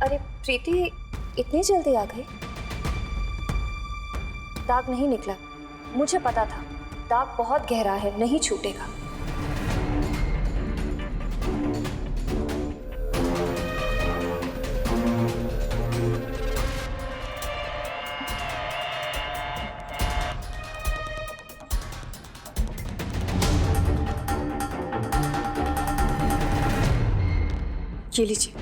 अरे प्रीति, इतनी जल्दी आ गई? दाग नहीं निकला, मुझे पता था। दाग बहुत गहरा है, नहीं छूटेगा। ये लीजिए,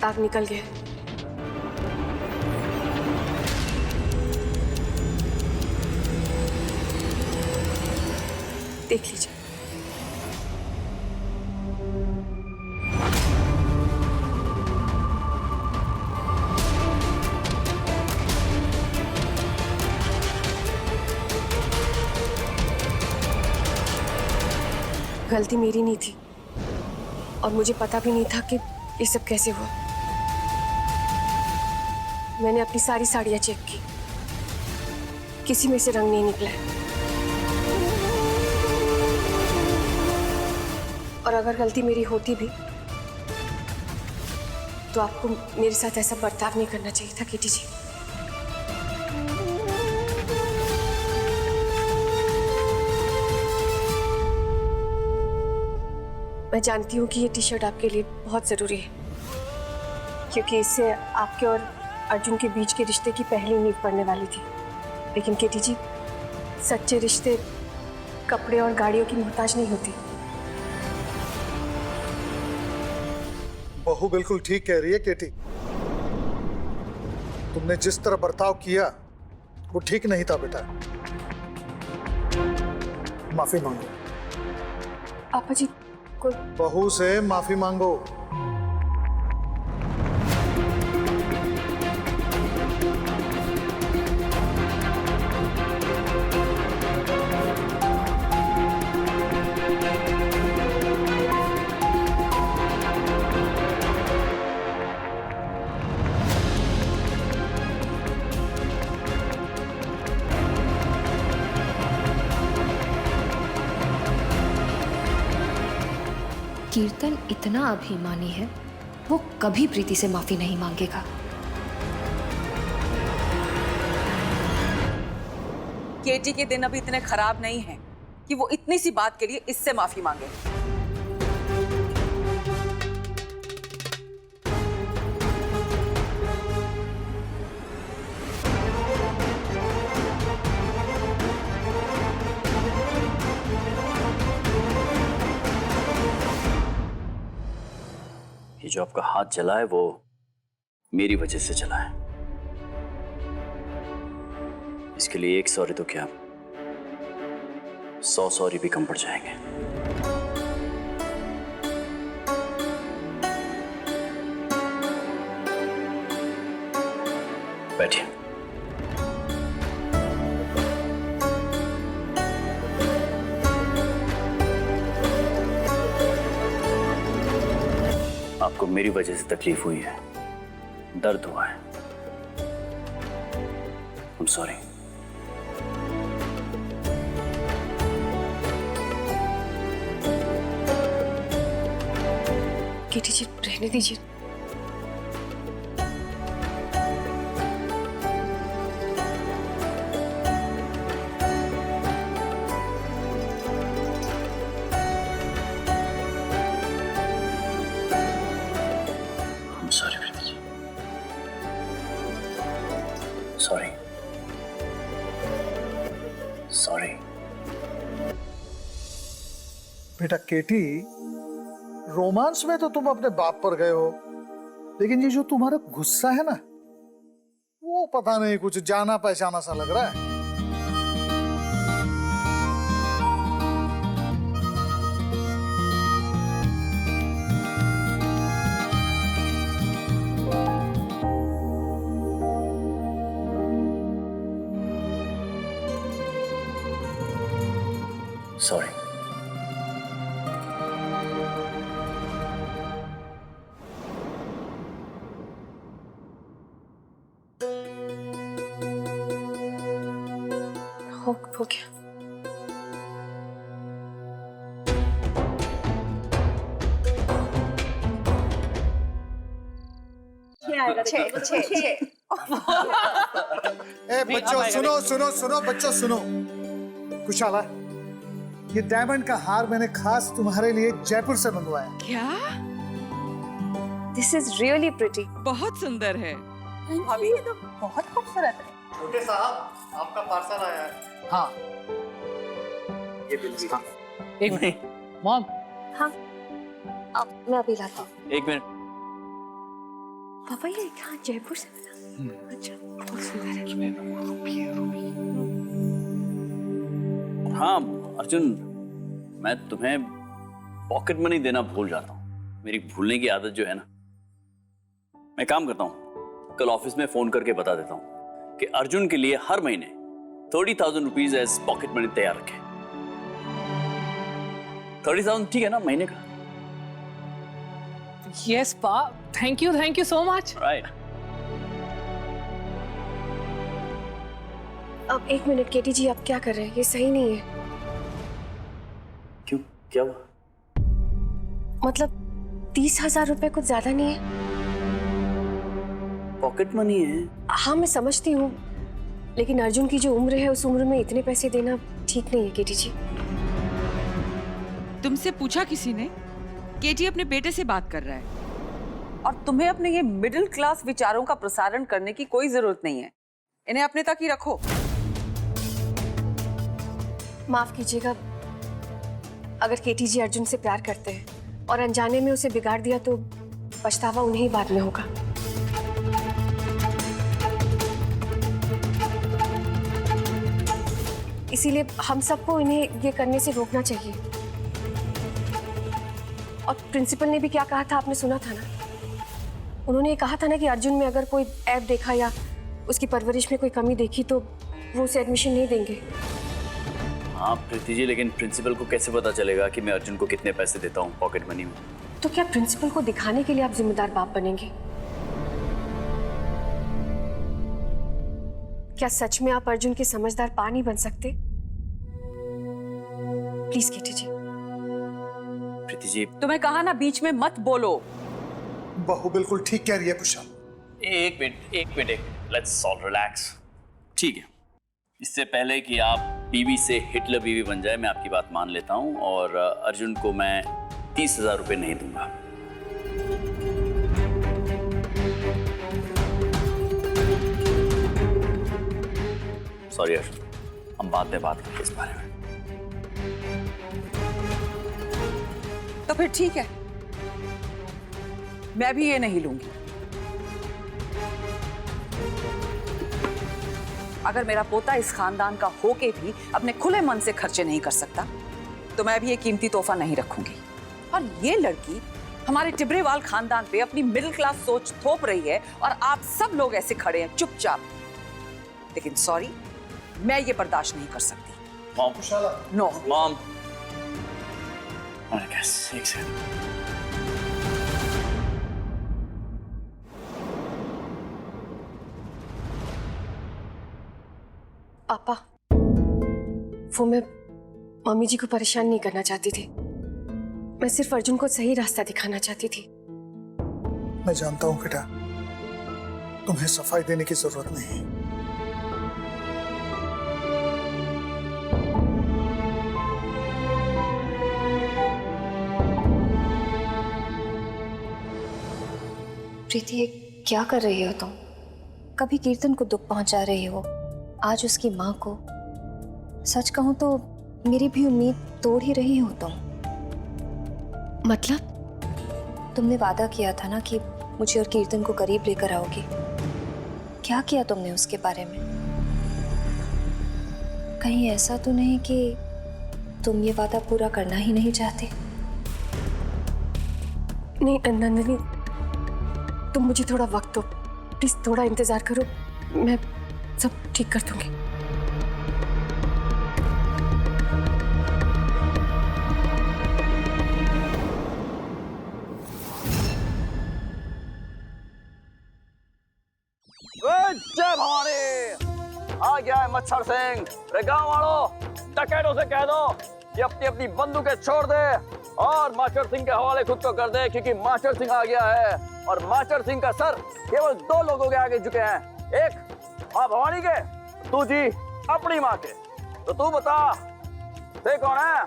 दाग निकल गया। देख लीजिए। गलती मेरी नहीं थी और मुझे पता भी नहीं था कि ये सब कैसे हुआ। मैंने अपनी सारी साड़ियां चेक की, किसी में से रंग नहीं निकला है। और अगर गलती मेरी होती भी तो आपको मेरे साथ ऐसा बर्ताव नहीं करना चाहिए था किटी जी। मैं जानती हूँ कि ये टी शर्ट आपके लिए बहुत जरूरी है, क्योंकि इससे आपके और अर्जुन के बीच के रिश्ते की पहली नींव पड़ने वाली थी। लेकिन केटी जी, सच्चे रिश्ते कपड़े और गाड़ियों की मोहताज नहीं होती। बहू बिल्कुल ठीक कह रही है केटी। तुमने जिस तरह बर्ताव किया वो ठीक नहीं था बेटा। माफी मांगो। पापा जी को बहू से माफी मांगो। कीर्तन इतना अभिमानी है, वो कभी प्रीति से माफी नहीं मांगेगा। केटी के दिन अभी इतने खराब नहीं हैं कि वो इतनी सी बात के लिए इससे माफी मांगे। ये जो आपका हाथ जला है वो मेरी वजह से जला है। इसके लिए एक सॉरी तो क्या 100 सॉरी भी कम पड़ जाएंगे। बैठिए। आपको मेरी वजह से तकलीफ हुई है, दर्द हुआ है। I'm sorry। केटी जी रहने दीजिए। I'm sorry Preeti ji. Sorry। Sorry। बेटा केटी, रोमांस में तो तुम अपने बाप पर गए हो, लेकिन ये जो तुम्हारा गुस्सा है ना, वो पता नहीं कुछ जाना पहचाना सा लग रहा है। Sorry। हो गया। ए बच्चों सुनो सुनो सुनो बच्चों सुनो। कुशाला, ये डायमंड का हार मैंने खास तुम्हारे लिए जयपुर से मंगवाया। क्या? This is really pretty. बहुत सुंदर है। भाभी ये तो बहुत खूबसूरत है। छोटे साहब आपका पार्सल आया है। हाँ ये बिल भी। एक मिनट हाँ, मैं अभी लाता हूँ। एक मिनट। पापा ये यहाँ जयपुर से मिला? अच्छा, बहुत सुंदर है। हाँ अर्जुन, मैं तुम्हें पॉकेट मनी देना भूल जाता हूँ। मेरी भूलने की आदत जो है ना, मैं काम करता हूँ, कल ऑफिस में फोन करके बता देता हूँ कि अर्जुन के लिए हर महीने 30,000 रुपीज एज पॉकेट मनी तैयार रखें। 30,000 ठीक है ना महीने का? यस पा, thank you so much. Right. अब एक मिनट केटी जी, आप क्या कर रहे हैं? ये सही नहीं है। क्यों, क्या हुआ? मतलब 30,000 रुपए कुछ ज्यादा नहीं है? पॉकेट मनी है। हाँ मैं समझती हूँ, लेकिन अर्जुन की जो उम्र है उस उम्र में इतने पैसे देना ठीक नहीं है केटी जी। तुमसे पूछा किसी ने? केटी अपने बेटे से बात कर रहा है। और तुम्हें अपने ये मिडिल क्लास विचारों का प्रसारण करने की कोई जरूरत नहीं है। इन्हें अपने तक ही रखो। माफ कीजिएगा, अगर केटी जी अर्जुन से प्यार करते हैं और अनजाने में उसे बिगाड़ दिया तो पछतावा उन्हें ही बाद में होगा। इसीलिए हम सबको इन्हें ये करने से रोकना चाहिए। और प्रिंसिपल ने भी क्या कहा था आपने सुना था ना? उन्होंने ये कहा था ना कि अर्जुन में अगर कोई ऐप देखा या उसकी परवरिश में कोई कमी देखी तो वो उसे एडमिशन नहीं देंगे। हाँ प्रीति जी, लेकिन प्रिंसिपल को कैसे पता चलेगा कि मैं अर्जुन को कितने पैसे देता हूँ पॉकेट मनी में? तो क्या प्रिंसिपल को दिखाने के लिए आप जिम्मेदार बाप बनेंगे? क्या सच में आप अर्जुन के समझदार पा नहीं बन सकते? प्लीज केटी जी। प्रीति जी, तुम्हें कहा ना बीच में मत बोलो। बहू बिल्कुल ठीक कह रही है कुशाल। एक मिनट, लेट्स ऑल रिलैक्स। ठीक है, इससे पहले कि आप बीवी से हिटलर बीवी बन जाए, मैं आपकी बात मान लेता हूँ और अर्जुन को मैं 30,000 रुपये नहीं दूंगा। सॉरी अर्जुन, हम बाद में बात करेंगे इस बारे में। तो फिर ठीक है, मैं भी ये नहीं लूंगी। अगर मेरा पोता इस खानदान का होके भी अपने खुले मन से खर्चे नहीं कर सकता तो मैं भी ये कीमती तोहफा नहीं रखूंगी। और ये लड़की हमारे टिबरेवाल खानदान पे अपनी मिडिल क्लास सोच थोप रही है और आप सब लोग ऐसे खड़े हैं चुपचाप। लेकिन सॉरी, मैं ये बर्दाश्त नहीं कर सकती। मॉम, नो मॉम, एक सेकंड। पापा, वो मैं मम्मी जी को परेशान नहीं करना चाहती थी। मैं सिर्फ अर्जुन को सही रास्ता दिखाना चाहती थी। मैं जानता हूँ बेटा, तुम्हें सफाई देने की जरूरत नहीं। प्रीति, ये क्या कर रही हो तुम? कभी कीर्तन को दुख पहुंचा रही हो, आज उसकी माँ को। सच कहूं तो मेरी भी उम्मीद तोड़ ही रही हो तुम। मतलब? तुमने वादा किया था ना कि मुझे और कीर्तन को करीब लेकर आओगी। क्या किया तुमने उसके बारे में? कहीं ऐसा तो नहीं कि तुम ये वादा पूरा करना ही नहीं चाहते? नहीं नंदिनी, तुम मुझे थोड़ा वक्त दो प्लीज, थोड़ा इंतजार करो, मैं सब ठीक कर दूंगी। जय भवानी! आ गया है मच्छर सिंह। रे गांव वालों, डकैतों से कह दो कि अपनी अपनी बंदूकें छोड़ दे और मास्टर सिंह के हवाले खुद को कर दे, क्योंकि मास्टर सिंह आ गया है और मास्टर सिंह का सर केवल 2 लोगों के आगे झुके हैं, एक माँ भवानी के, तू जी अपनी माँ के। तो तू बता, ते कौन है,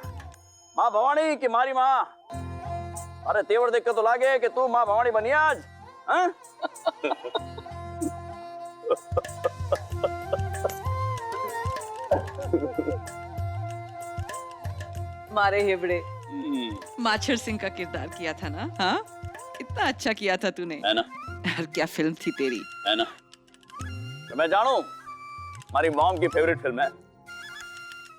माँ भवानी की मारी माँ? अरे तेवर देख के तो लागे कि तू माँ भवानी बनी आज, हैं? मारे हिबड़े, माचर सिंह का किरदार किया था ना? हाँ, कितना अच्छा किया था तूने, है ना? यार क्या फिल्म थी तेरी। है ना? तो मैं जानू, हमारी मॉम की फेवरेट फिल्म है,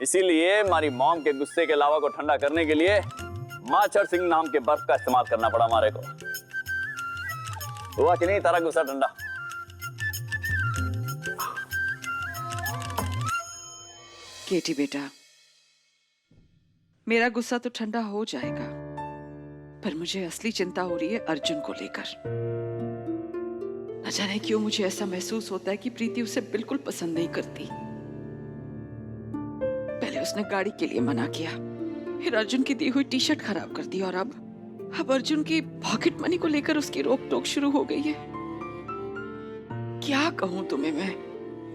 इसीलिए हमारी मॉम के गुस्से के लावा को ठंडा करने के लिए माचर सिंह नाम के बर्फ का इस्तेमाल करना पड़ा हमारे को। हुआ कि नहीं तारा गुस्सा ठंडा? केटी बेटा, मेरा गुस्सा तो ठंडा हो जाएगा, पर मुझे असली चिंता हो रही है अर्जुन को लेकर। न जाने क्यों मुझे ऐसा महसूस होता है कि प्रीति उसे बिल्कुल पसंद नहीं करती। पहले उसने गाड़ी के लिए मना किया, फिर अर्जुन की दी हुई टी शर्ट खराब कर दी, और अब अर्जुन की पॉकेट मनी को लेकर उसकी रोक टोक शुरू हो गई है। क्या कहूं तुम्हें मैं,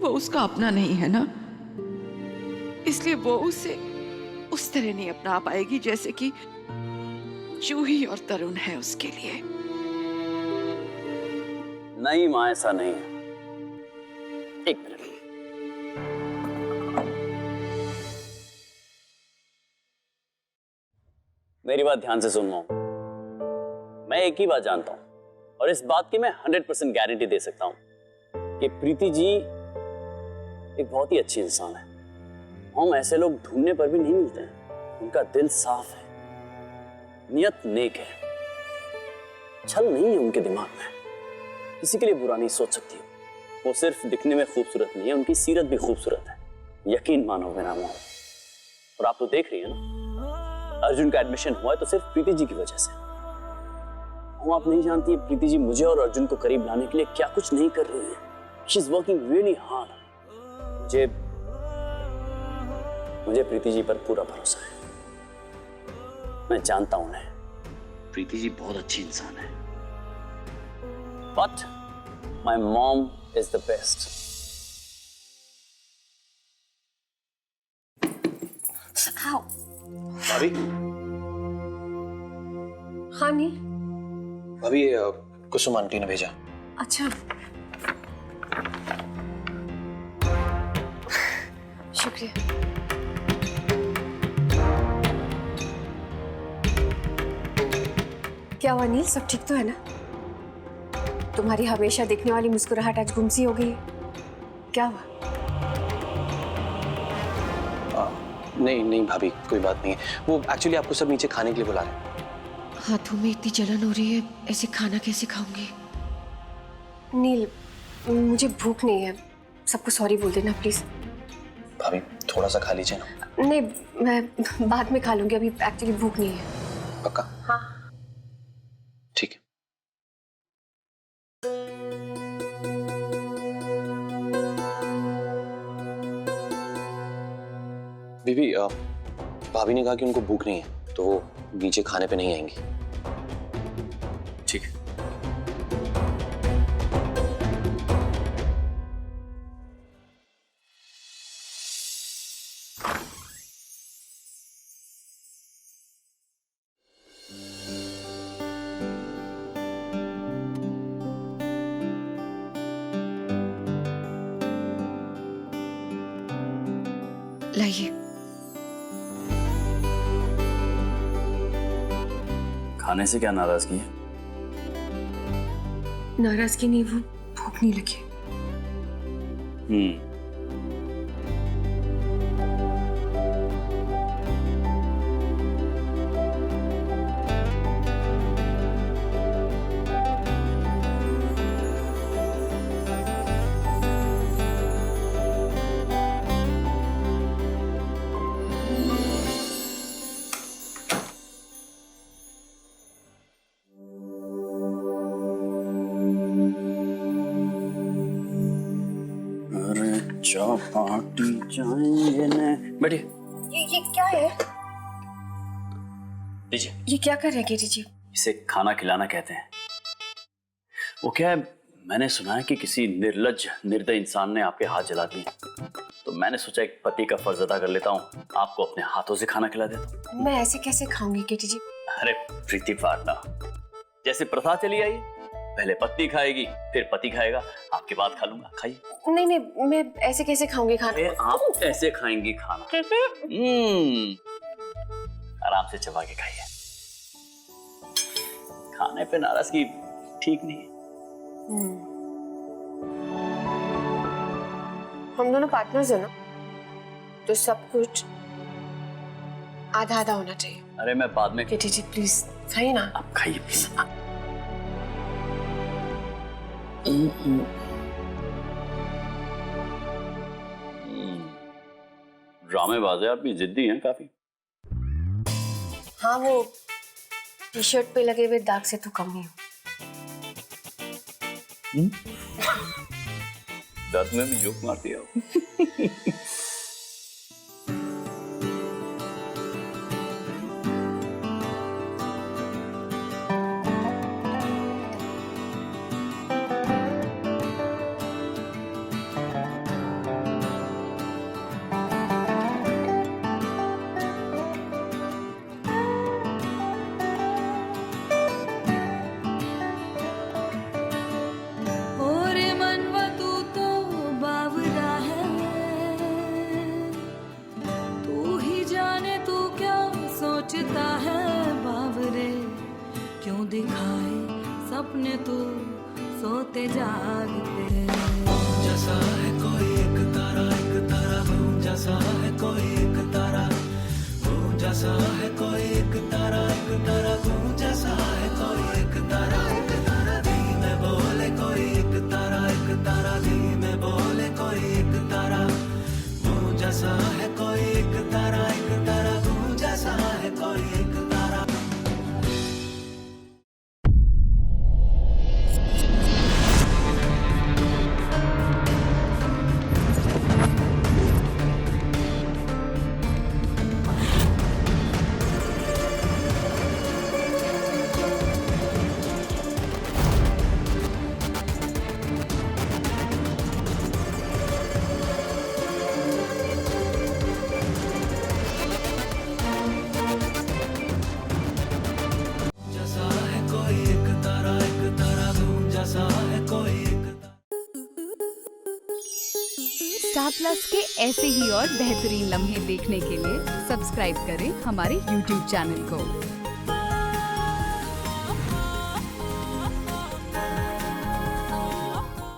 वो उसका अपना नहीं है ना, इसलिए वो उसे उस तरह नहीं अपना पाएगी जैसे कि जूही और तरुण है उसके लिए। नहीं माँ, ऐसा नहीं है। एक मिनट, मेरी बात ध्यान से सुनो। मैं एक ही बात जानता हूं और इस बात की मैं 100% गारंटी दे सकता हूं कि प्रीति जी एक बहुत ही अच्छी इंसान है। हम ऐसे लोग ढूंढने पर भी नहीं मिलते हैं। उनका दिल साफ है, नियत नेक है, छल नहीं है उनके दिमाग में, किसी के लिए बुरा नहीं सोच सकती। वो सिर्फ दिखने में खूबसूरत नहीं है, उनकी सीरत भी खूबसूरत है, यकीन मानो मेरा मोह। और आप तो देख रही है ना, अर्जुन का एडमिशन हुआ है तो सिर्फ प्रीति जी की वजह से। वो आप नहीं जानती प्रीति जी मुझे और अर्जुन को करीब लाने के लिए क्या कुछ नहीं कर रही है। She is working really hard. मुझे प्रीति जी पर पूरा भरोसा है। मैं जानता हूं उन्हें, प्रीति जी बहुत अच्छी इंसान है, but my mom is the best. भाभी, हाँ नील। भाभी कुसुम आंटी ने भेजा। अच्छा, शुक्रिया। क्या हुआ नील, सब ठीक तो है ना? तुम्हारी हमेशा दिखने वाली मुस्कुराहट आज गुम सी हो गई, क्या हुआ? नहीं नहीं भाभी, कोई बात नहीं है। वो एक्चुअली आपको सब नीचे खाने के लिए बुला रहे हैं। हाथों में इतनी जलन हो रही है, ऐसे खाना कैसे खाऊंगी? नील, मुझे भूख नहीं है, सबको सॉरी बोल देना प्लीज। भाभी थोड़ा सा खा लीजिए ना। नहीं, मैं बाद में खा लूंगी, अभी एक्चुअली भूख नहीं है। पक्का? हाँ। ठीक है। बीबी, भाभी ने कहा कि उनको भूख नहीं है तो वो नीचे खाने पे नहीं आएंगी। ठीक है। लाइए। खाने से क्या नाराजगी है? नाराजगी नहीं, वो भूख नहीं लगी। चौपाटी जाएंगे न। बैठिए। ये क्या है? लीजिए। ये क्या कर रहे हैं केटी जी? इसे खाना खिलाना कहते हैं। वो क्या है, मैंने सुना है कि किसी निर्लज्ज निर्दयी इंसान ने आपके हाथ जला दिए, तो मैंने सोचा एक पति का फर्ज अदा कर लेता हूँ, आपको अपने हाथों से खाना खिला देता हूँ। मैं ऐसे कैसे खाऊंगी केटी जी? अरे प्रीति पार्टनर, जैसे प्रथा चली आई, पहले पत्नी खाएगी फिर पति खाएगा, आपके बाद खा लूंगा, खाइए। नहीं नहीं, मैं ऐसे कैसे खाऊंगी खाना? अरे आप ऐसे खाएंगी खाना, आराम से चबा के खाइए। खाने पे नाराजगी ठीक नहीं है। हम दोनों पार्टनर्स हैं ना, तो सब कुछ आधा आधा होना चाहिए। अरे मैं बाद में। केटी जी प्लीज खाइए ना। आप खाइए प्लीज। ड्रामेबाज है आप भी, जिद्दी हैं काफी। हाँ, वो टी शर्ट पे लगे हुए दाग से तो कम नहीं हो। दांत में भी जोक मारती है आप। दिखाए सपने तो सोते जागते, जैसा है कोई एक तारा हो, जैसा है कोई एक तारा हो, जैसा है कोई एक तारा हो, जैसा है कोई एक तारा धीमे बोले कोई एक तारा धीमे बोले कोई एक तारा हो, जैसा है कोई एक तारा हो, जैसा है कोई एक तारा। स्टार प्लस के ऐसे ही और बेहतरीन लम्हे देखने के लिए सब्सक्राइब करें हमारे YouTube चैनल को।